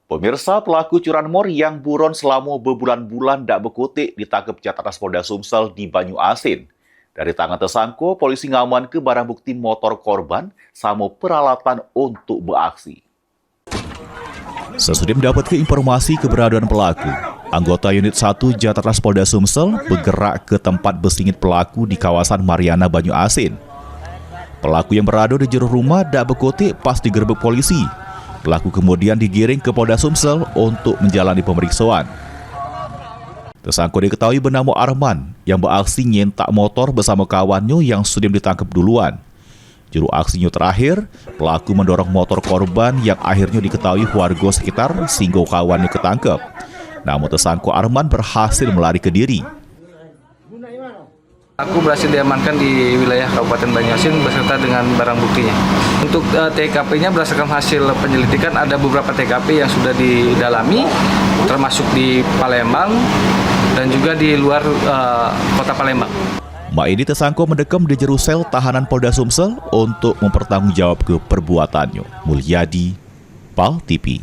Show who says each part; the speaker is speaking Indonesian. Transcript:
Speaker 1: Pemirsa, pelaku curanmor yang buron selama berbulan-bulan tak berkutik ditangkap Jatras Polda Sumsel di Banyu Asin. Dari tangan tersangka, polisi ngaman ke barang bukti motor korban sama peralatan untuk beraksi. Sesudah mendapatkan informasi keberadaan pelaku, anggota unit 1 Jatras Polda Sumsel bergerak ke tempat bersingit pelaku di kawasan Mariana Banyu Asin. Pelaku yang berada di jero rumah tak berkutik pas digerebek polisi. Pelaku kemudian digiring ke Polda Sumsel untuk menjalani pemeriksaan. Tersangka diketahui bernama Arman yang beraksi nyentak motor bersama kawannya yang sudah ditangkap duluan. Juru aksinya terakhir, pelaku mendorong motor korban yang akhirnya diketahui warga sekitar sehingga kawannya ketangkep. Namun tersangka Arman berhasil melari ke diri.
Speaker 2: Aku berhasil diamankan di wilayah Kabupaten Banyu Asin beserta dengan barang buktinya. Untuk TKP-nya berdasarkan hasil penyelidikan ada beberapa TKP yang sudah didalami, termasuk di Palembang dan juga di luar kota Palembang.
Speaker 1: Mak ini tersangka mendekam di jero sel tahanan Polda Sumsel untuk mempertanggungjawab ke perbuatannya. Mulyadi, PAL TV.